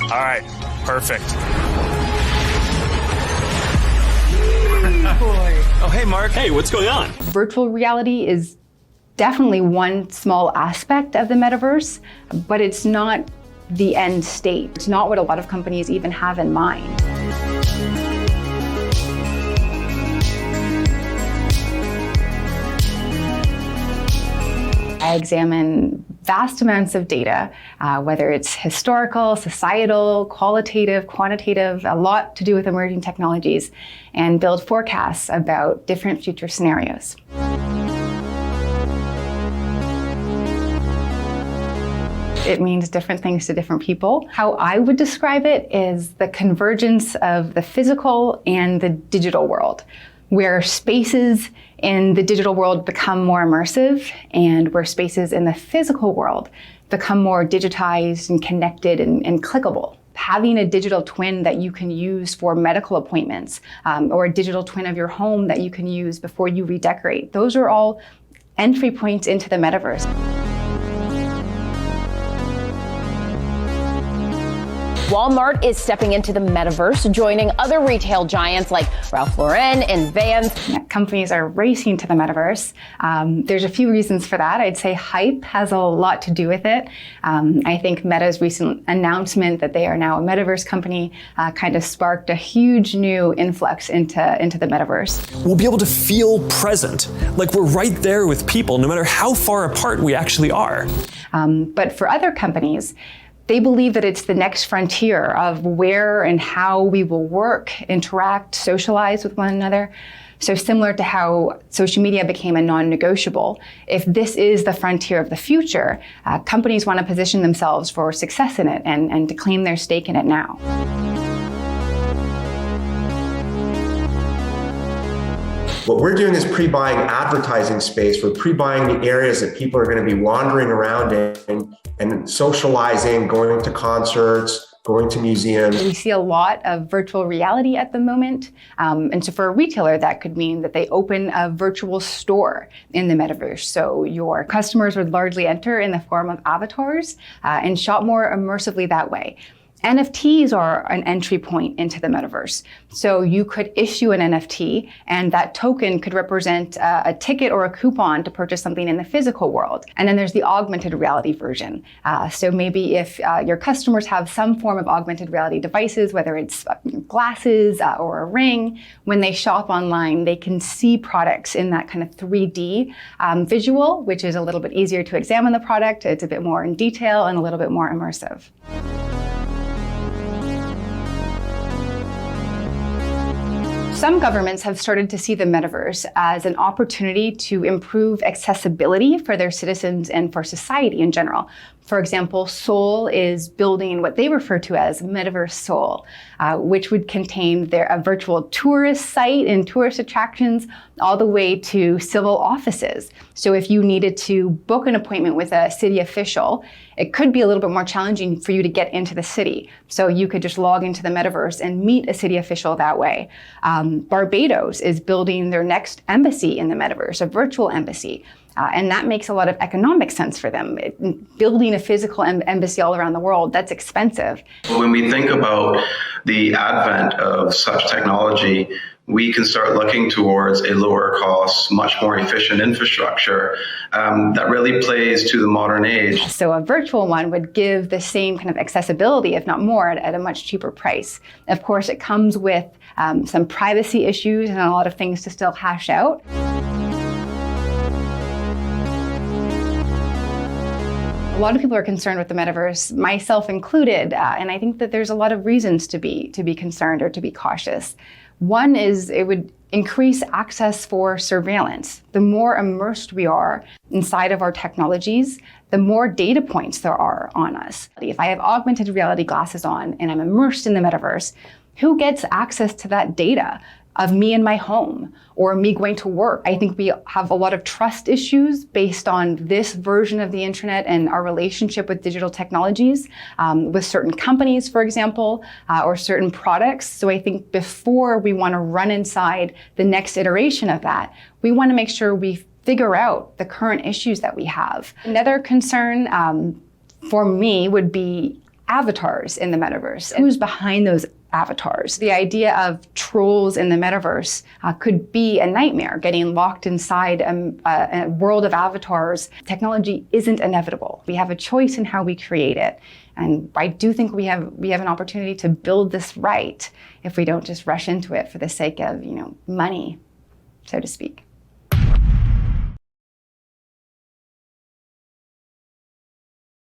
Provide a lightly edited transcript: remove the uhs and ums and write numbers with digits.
All right, perfect. Oh, hey, Mark. Hey, what's going on? Virtual reality is definitely one small aspect of the metaverse, but it's not the end state. It's not what a lot of companies even have in mind. I examine vast amounts of data, whether it's historical, societal, qualitative, quantitative, a lot to do with emerging technologies, and build forecasts about different future scenarios. It means different things to different people. How I would describe it is the convergence of the physical and the digital world, where spaces in the digital world become more immersive and where spaces in the physical world become more digitized and connected and clickable. Having a digital twin that you can use for medical appointments, or a digital twin of your home that you can use before you redecorate, those are all entry points into the metaverse. Walmart is stepping into the metaverse, joining other retail giants like Ralph Lauren and Vans. Companies are racing to the metaverse. There's a few reasons for that. I'd say hype has a lot to do with it. I think Meta's recent announcement that they are now a metaverse company kind of sparked a huge new influx into the metaverse. We'll be able to feel present, like we're right there with people, no matter how far apart we actually are. But for other companies, they believe that it's the next frontier of where and how we will work, interact, socialize with one another. So similar to how social media became a non-negotiable, if this is the frontier of the future, companies want to position themselves for success in it and to claim their stake in it now. What we're doing is pre-buying advertising space. We're pre-buying the areas that people are going to be wandering around in and socializing, going to concerts, going to museums. We see a lot of virtual reality at the moment. And so for a retailer, that could mean that they open a virtual store in the metaverse. So your customers would largely enter in the form of avatars and shop more immersively that way. NFTs are an entry point into the metaverse. So you could issue an NFT and that token could represent a ticket or a coupon to purchase something in the physical world. And then there's the augmented reality version. So maybe if your customers have some form of augmented reality devices, whether it's glasses or a ring, when they shop online, they can see products in that kind of 3D visual, which is a little bit easier to examine the product. It's a bit more in detail and a little bit more immersive. Some governments have started to see the metaverse as an opportunity to improve accessibility for their citizens and for society in general. For example, Seoul is building what they refer to as Metaverse Seoul, which would contain a virtual tourist site and tourist attractions all the way to civil offices. So if you needed to book an appointment with a city official, it could be a little bit more challenging for you to get into the city. So you could just log into the metaverse and meet a city official that way. Barbados is building their next embassy in the metaverse, a virtual embassy. And that makes a lot of economic sense for them. Building a physical embassy all around the world, that's expensive. When we think about the advent of such technology, we can start looking towards a lower cost, much more efficient infrastructure that really plays to the modern age. So a virtual one would give the same kind of accessibility, if not more, at a much cheaper price. Of course, it comes with some privacy issues and a lot of things to still hash out. A lot of people are concerned with the metaverse, myself included, and I think that there's a lot of reasons to be concerned or to be cautious. One is it would increase access for surveillance. The more immersed we are inside of our technologies, the more data points there are on us. If I have augmented reality glasses on and I'm immersed in the metaverse, who gets access to that data of me in my home or me going to work? I think we have a lot of trust issues based on this version of the internet and our relationship with digital technologies, with certain companies, for example, or certain products. So I think before we want to run inside the next iteration of that, we want to make sure we figure out the current issues that we have. Another concern for me would be avatars in the metaverse. Who's behind those avatars? The idea of trolls in the metaverse could be a nightmare, getting locked inside a world of avatars. Technology isn't inevitable. We have a choice in how we create it. And I do think we have an opportunity to build this right if we don't just rush into it for the sake of, money, so to speak.